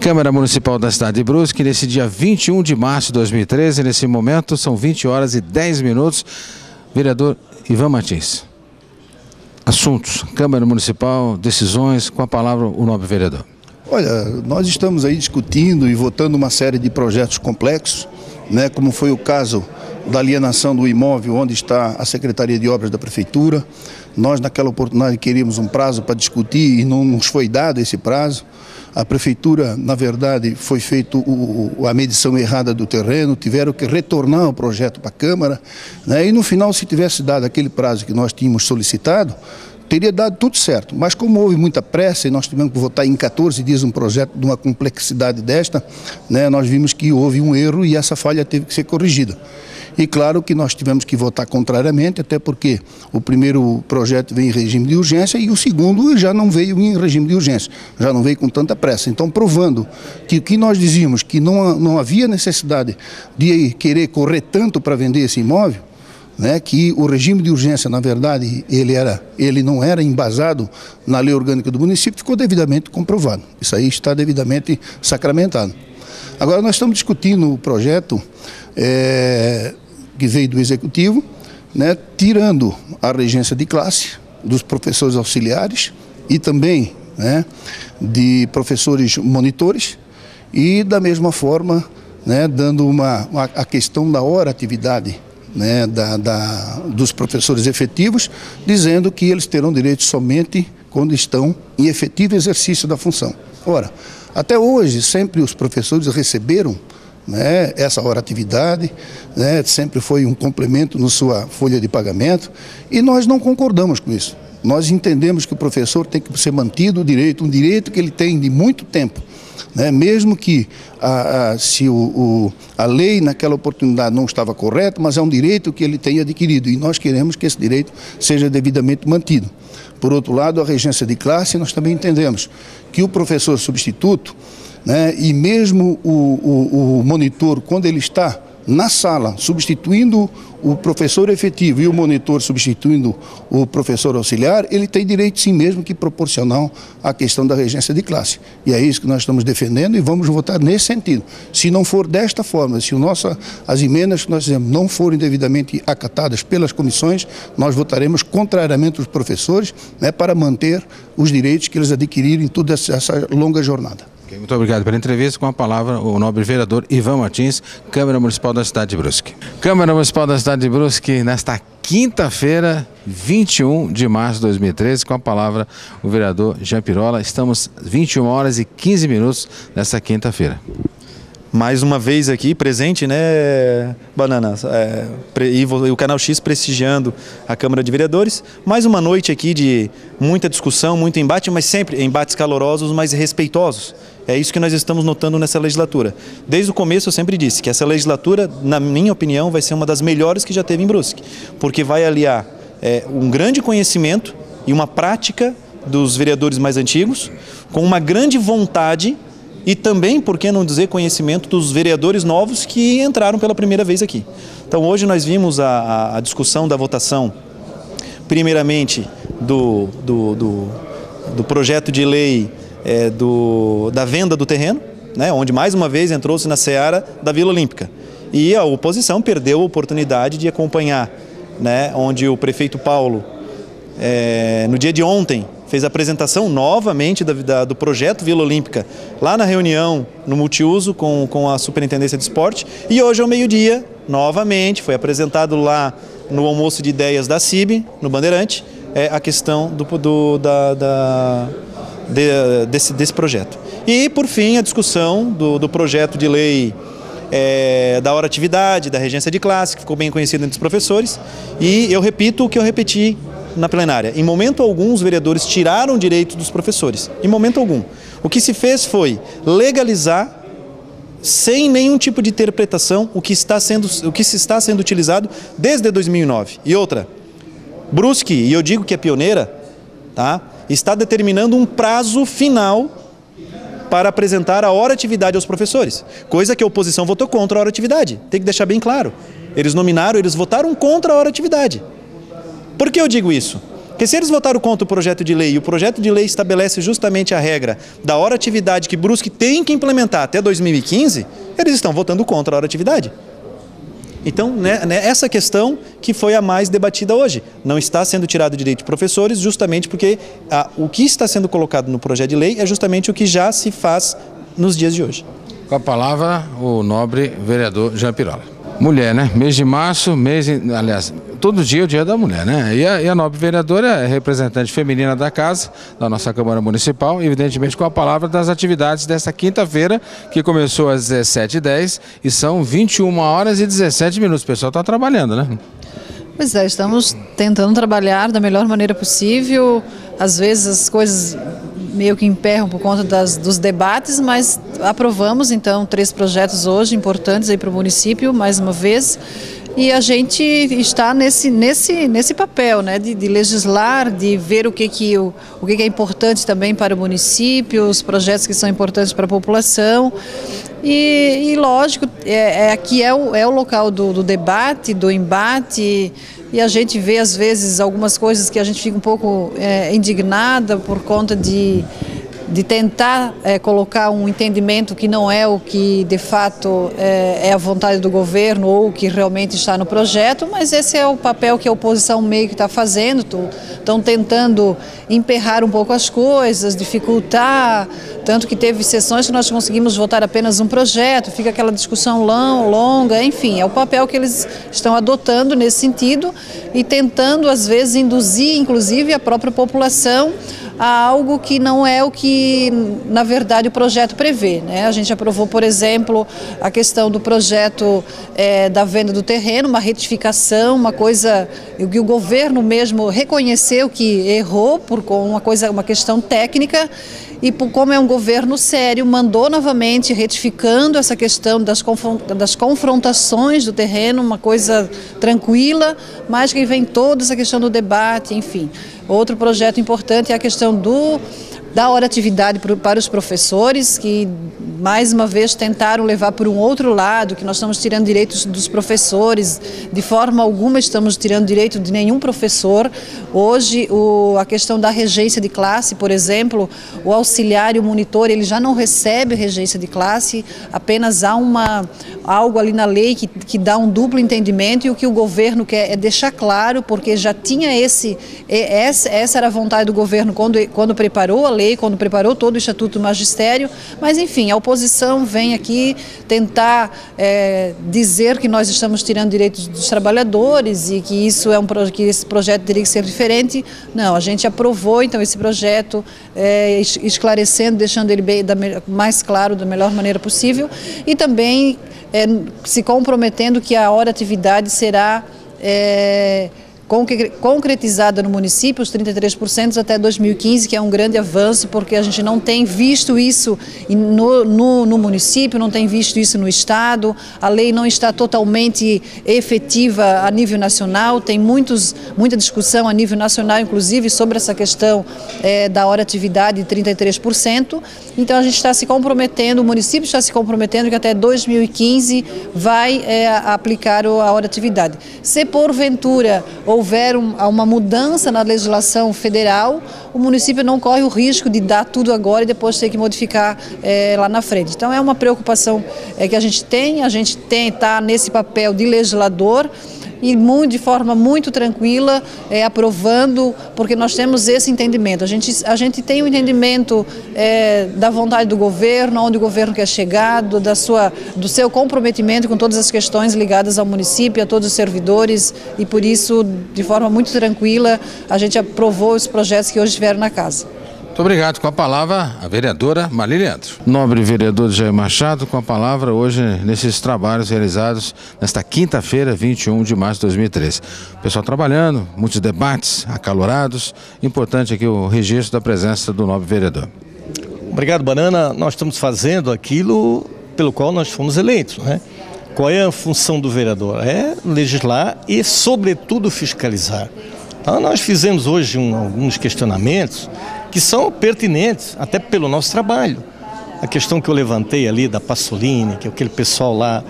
Câmara Municipal da cidade de Brusque, nesse dia 21 de março de 2013, nesse momento são 20 horas e 10 minutos. Vereador Ivan Martins. Assuntos, Câmara Municipal, decisões, com a palavra o nobre vereador. Olha, nós estamos aí discutindo e votando uma série de projetos complexos, né, como foi o caso da alienação do imóvel onde está a Secretaria de Obras da Prefeitura. Nós, naquela oportunidade, queríamos um prazo para discutir e não nos foi dado esse prazo. A Prefeitura, na verdade, foi feita a medição errada do terreno, tiveram que retornar o projeto para a Câmara, né? E no final, se tivesse dado aquele prazo que nós tínhamos solicitado, teria dado tudo certo. Mas como houve muita pressa e nós tivemos que votar em 14 dias um projeto de uma complexidade desta, né, nós vimos que houve um erro e essa falha teve que ser corrigida. E claro que nós tivemos que votar contrariamente, até porque o primeiro projeto veio em regime de urgência e o segundo já não veio em regime de urgência, já não veio com tanta pressa. Então, provando que o que nós dizíamos, que não havia necessidade de querer correr tanto para vender esse imóvel, né, que o regime de urgência, na verdade, ele não era embasado na lei orgânica do município, ficou devidamente comprovado. Isso aí está devidamente sacramentado. Agora, nós estamos discutindo o projeto que veio do Executivo, né, tirando a regência de classe dos professores auxiliares e também, né, de professores monitores e, da mesma forma, né, dando a questão da hora-atividade, né, dos professores efetivos, dizendo que eles terão direito somente quando estão em efetivo exercício da função. Ora, até hoje, sempre os professores receberam, né, essa hora-atividade, né, sempre foi um complemento na sua folha de pagamento e nós não concordamos com isso. Nós entendemos que o professor tem que ser mantido um direito que ele tem de muito tempo, né, mesmo que se a lei naquela oportunidade não estava correta, mas é um direito que ele tem adquirido e nós queremos que esse direito seja devidamente mantido. Por outro lado, a regência de classe, nós também entendemos que o professor substituto, né, e mesmo o monitor, quando ele está na sala substituindo o professor efetivo e o monitor substituindo o professor auxiliar, ele tem direito sim mesmo que proporcional à questão da regência de classe. E é isso que nós estamos defendendo e vamos votar nesse sentido. Se não for desta forma, se as emendas que nós fizemos não forem devidamente acatadas pelas comissões, nós votaremos contrariamente aos professores, né, para manter os direitos que eles adquiriram em toda essa longa jornada. Muito obrigado pela entrevista. Com a palavra o nobre vereador Ivan Martins, Câmara Municipal da cidade de Brusque. Câmara Municipal da cidade de Brusque, nesta quinta-feira, 21 de março de 2013, com a palavra o vereador Jean Pirola. Estamos 21 horas e 15 minutos nesta quinta-feira. Mais uma vez aqui presente, né, Banana? E o Canal X prestigiando a Câmara de Vereadores. Mais uma noite aqui de muita discussão, muito embate, mas sempre embates calorosos, mas respeitosos. É isso que nós estamos notando nessa legislatura. Desde o começo eu sempre disse que essa legislatura, na minha opinião, vai ser uma das melhores que já teve em Brusque, porque vai aliar um grande conhecimento e uma prática dos vereadores mais antigos, com uma grande vontade e também, por que não dizer, conhecimento dos vereadores novos que entraram pela primeira vez aqui. Então hoje nós vimos a discussão da votação, primeiramente do projeto de lei da venda do terreno, né, onde mais uma vez entrou-se na seara da Vila Olímpica. E a oposição perdeu a oportunidade de acompanhar, né, onde o prefeito Paulo, no dia de ontem, fez a apresentação novamente do projeto Vila Olímpica, lá na reunião, no multiuso, com a Superintendência de Esporte. E hoje, ao meio-dia, novamente, foi apresentado lá no almoço de ideias da CIB, no Bandeirante, a questão desse projeto. E, por fim, a discussão do projeto de lei da hora-atividade, da regência de classe, que ficou bem conhecido entre os professores. E eu repito o que eu repeti na plenária. Em momento algum, os vereadores tiraram direitos dos professores. Em momento algum. O que se fez foi legalizar, sem nenhum tipo de interpretação, o que se está sendo utilizado desde 2009. E outra, Brusque, e eu digo que é pioneira, tá, está determinando um prazo final para apresentar a hora-atividade aos professores, coisa que a oposição votou contra a hora-atividade. Tem que deixar bem claro. Eles votaram contra a hora-atividade. Por que eu digo isso? Porque se eles votaram contra o projeto de lei e o projeto de lei estabelece justamente a regra da hora-atividade que Brusque tem que implementar até 2015, eles estão votando contra a hora-atividade. Então, essa questão que foi a mais debatida hoje. Não está sendo tirado o direito de professores justamente porque o que está sendo colocado no projeto de lei é justamente o que já se faz nos dias de hoje. Com a palavra, o nobre vereador Jean Pirola. Mulher, né? Mês de março, aliás, todo dia é o dia da mulher, né? E a nobre vereadora é representante feminina da casa, da nossa Câmara Municipal, evidentemente com a palavra das atividades desta quinta-feira, que começou às 17h10 e são 21 horas e 17 minutos. O pessoal está trabalhando, né? Pois é, estamos tentando trabalhar da melhor maneira possível. Às vezes as coisas meio que emperram por conta dos debates, mas aprovamos então 3 projetos hoje importantes aí para o município, mais uma vez. E a gente está nesse papel, né, de legislar, de ver o que é importante também para o município, os projetos que são importantes para a população. E lógico, aqui é o local do debate, do embate, e a gente vê às vezes algumas coisas que a gente fica um pouco indignada por conta de tentar colocar um entendimento que não é o que de fato é a vontade do governo ou o que realmente está no projeto, mas esse é o papel que a oposição meio que está fazendo, estão tentando emperrar um pouco as coisas, dificultar, tanto que teve sessões que nós conseguimos votar apenas um projeto, fica aquela discussão longa, enfim, é o papel que eles estão adotando nesse sentido e tentando às vezes induzir inclusive a própria população a algo que não é o que, na verdade, o projeto prevê, né? A gente aprovou, por exemplo, a questão do projeto da venda do terreno, uma retificação, uma coisa que o governo mesmo reconheceu que errou por uma questão técnica. E como é um governo sério, mandou novamente retificando essa questão das confrontações do terreno, uma coisa tranquila, mas que vem toda essa questão do debate, enfim. Outro projeto importante é a questão da hora-atividade para os professores, que mais uma vez tentaram levar por um outro lado, que nós estamos tirando direitos dos professores, de forma alguma estamos tirando direito de nenhum professor. Hoje, a questão da regência de classe, por exemplo, o auxiliar e o monitor, ele já não recebe regência de classe, apenas há algo ali na lei que dá um duplo entendimento, e o que o governo quer é deixar claro, porque já tinha essa era a vontade do governo quando preparou a lei, quando preparou todo o Estatuto do Magistério, mas enfim, a oposição vem aqui tentar dizer que nós estamos tirando direitos dos trabalhadores e que que esse projeto teria que ser diferente. Não, a gente aprovou então esse projeto, esclarecendo, deixando ele mais claro da melhor maneira possível e também se comprometendo que a hora-atividade será concretizada no município, os 33% até 2015, que é um grande avanço, porque a gente não tem visto isso no município, não tem visto isso no estado, a lei não está totalmente efetiva a nível nacional, tem muita discussão a nível nacional, inclusive, sobre essa questão da hora-atividade de 33%, então a gente está se comprometendo, o município está se comprometendo que até 2015 vai aplicar a hora-atividade. Se porventura houver uma mudança na legislação federal, o município não corre o risco de dar tudo agora e depois ter que modificar lá na frente. Então é uma preocupação que a gente está nesse papel de legislador e de forma muito tranquila, aprovando, porque nós temos esse entendimento. A gente tem um entendimento da vontade do governo, onde o governo quer chegar, do seu comprometimento com todas as questões ligadas ao município, a todos os servidores, e por isso, de forma muito tranquila, a gente aprovou os projetos que hoje estiveram na casa. Muito obrigado. Com a palavra, a vereadora Marli Leandro. Nobre vereador Jair Machado, com a palavra hoje nesses trabalhos realizados nesta quinta-feira, 21 de março de 2013. O pessoal trabalhando, muitos debates acalorados. Importante aqui o registro da presença do nobre vereador. Obrigado, Banana. Nós estamos fazendo aquilo pelo qual nós fomos eleitos, né? Qual é a função do vereador? É legislar e, sobretudo, fiscalizar. Então, nós fizemos hoje alguns questionamentos que são pertinentes, até pelo nosso trabalho. A questão que eu levantei ali da Passolini, que é aquele pessoal lá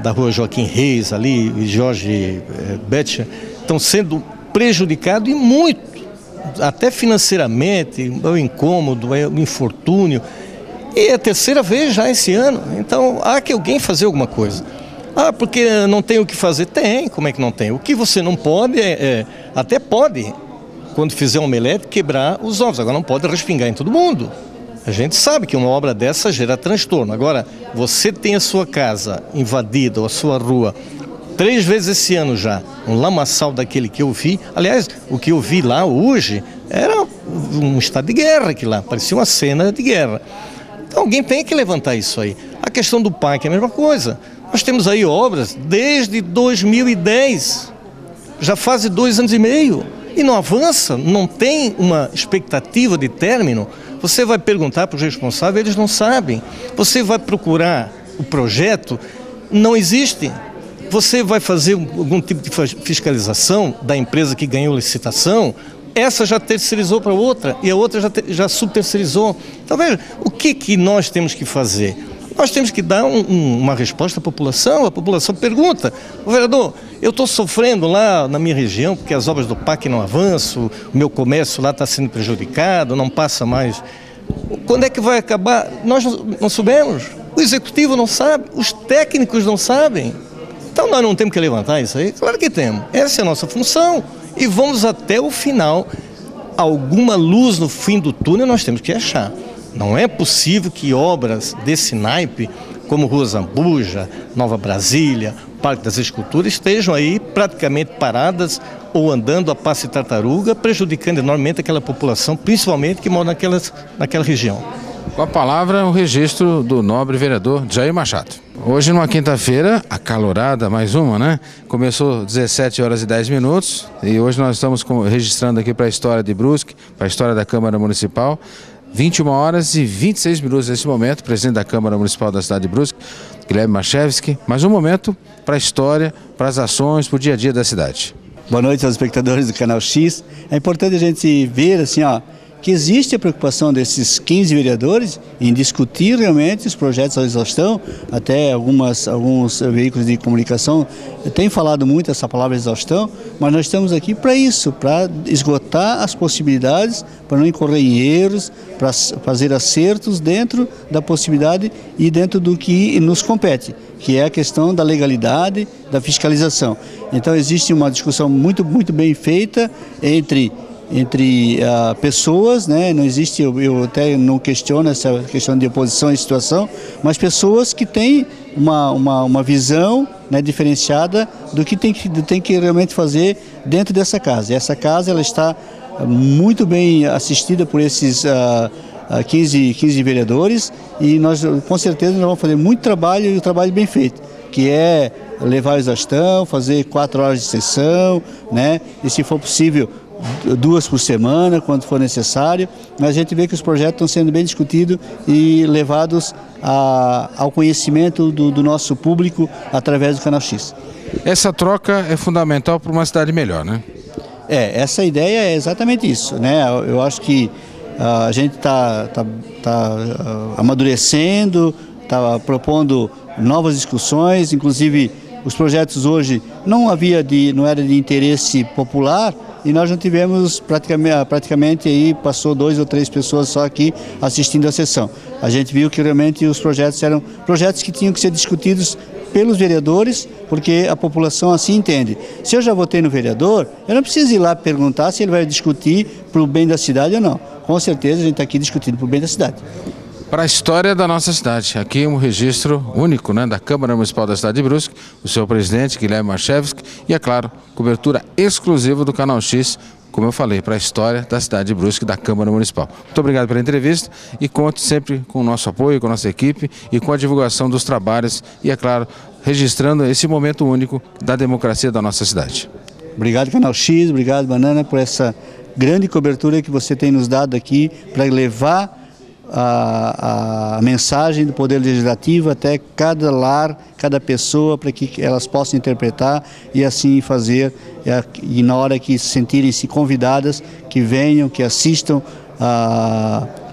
da rua Joaquim Reis, ali, e Jorge Betcher, estão sendo prejudicado e muito, até financeiramente, o incômodo, o infortúnio. E é a terceira vez já esse ano, então há que alguém fazer alguma coisa. Ah, porque não tem o que fazer? Tem, como é que não tem? O que você não pode até pode, quando fizer um omelete, quebrar os ovos, agora não pode respingar em todo mundo. A gente sabe que uma obra dessa gera transtorno. Agora, você tem a sua casa invadida, ou a sua rua, 3 vezes esse ano já, um lamaçal daquele que eu vi. Aliás, o que eu vi lá hoje era um estado de guerra aqui lá, parecia uma cena de guerra. Então alguém tem que levantar isso aí. A questão do parque é a mesma coisa. Nós temos aí obras desde 2010, já faz 2 anos e meio, e não avança, não tem uma expectativa de término. Você vai perguntar para os responsáveis, eles não sabem. Você vai procurar o projeto, não existe. Você vai fazer algum tipo de fiscalização da empresa que ganhou licitação, essa já terceirizou para outra e a outra já subterceirizou. Então veja, o que nós temos que fazer? Nós temos que dar uma resposta à população. A população pergunta: vereador, eu estou sofrendo lá na minha região porque as obras do PAC não avançam, o meu comércio lá está sendo prejudicado, não passa mais. Quando é que vai acabar? Nós não sabemos, o executivo não sabe, os técnicos não sabem. Então nós não temos que levantar isso aí? Claro que temos, essa é a nossa função e vamos até o final. Alguma luz no fim do túnel nós temos que achar. Não é possível que obras desse naipe, como Rua Zambuja, Nova Brasília, Parque das Esculturas, estejam aí praticamente paradas ou andando a passo de tartaruga, prejudicando enormemente aquela população, principalmente que mora naquela região. Com a palavra, o registro do nobre vereador Jair Machado. Hoje, numa quinta-feira, acalorada, mais uma, né? Começou 17 horas e 10 minutos e hoje nós estamos registrando aqui para a história de Brusque, para a história da Câmara Municipal. 21 horas e 26 minutos nesse momento, presidente da Câmara Municipal da cidade de Brusque, Guilherme Machevski, mais um momento para a história, para as ações, para o dia a dia da cidade. Boa noite aos espectadores do Canal X. É importante a gente ver assim, que existe a preocupação desses 15 vereadores em discutir realmente os projetos à exaustão. Até alguns veículos de comunicação têm falado muito essa palavra exaustão, mas nós estamos aqui para isso, para esgotar as possibilidades, para não incorrer em erros, para fazer acertos dentro da possibilidade e dentro do que nos compete, que é a questão da legalidade, da fiscalização. Então existe uma discussão muito bem feita entre pessoas, né? Não existe, eu até não questiono essa questão de oposição e situação, mas pessoas que têm uma visão, né, diferenciada do que tem que realmente fazer dentro dessa casa. E essa casa ela está muito bem assistida por esses 15 vereadores e nós com certeza nós vamos fazer muito trabalho e um trabalho bem feito, que é levar a exaustão, fazer 4 horas de sessão, né? E se for possível 2 por semana, quando for necessário, mas a gente vê que os projetos estão sendo bem discutidos e levados ao conhecimento do nosso público através do Canal X. Essa troca é fundamental para uma cidade melhor, né? Essa ideia é exatamente isso, né? Eu acho que a gente está amadurecendo, está propondo novas discussões, inclusive os projetos hoje não era de interesse popular, e nós não tivemos praticamente aí passou 2 ou 3 pessoas só aqui assistindo a sessão. A gente viu que realmente os projetos eram projetos que tinham que ser discutidos pelos vereadores, porque a população assim entende. Se eu já votei no vereador, eu não preciso ir lá perguntar se ele vai discutir para o bem da cidade ou não. Com certeza a gente está aqui discutindo para o bem da cidade. Para a história da nossa cidade, aqui um registro único, né, da Câmara Municipal da cidade de Brusque, o seu presidente Guilherme Machevski e, é claro, cobertura exclusiva do Canal X, como eu falei, para a história da cidade de Brusque, da Câmara Municipal. Muito obrigado pela entrevista e conte sempre com o nosso apoio, com a nossa equipe e com a divulgação dos trabalhos e, é claro, registrando esse momento único da democracia da nossa cidade. Obrigado, Canal X, obrigado, Banana, por essa grande cobertura que você tem nos dado aqui para levar a mensagem do Poder Legislativo até cada lar, cada pessoa, para que elas possam interpretar e assim fazer, e na hora que se sentirem-se convidadas, que venham, que assistam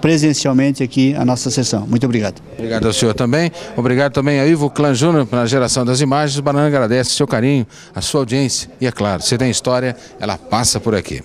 presencialmente aqui a nossa sessão. Muito obrigado. Obrigado ao senhor também. Obrigado também ao Ivo Clan Júnior pela geração das imagens. O Banana agradece o seu carinho, a sua audiência. E é claro, se tem história, ela passa por aqui.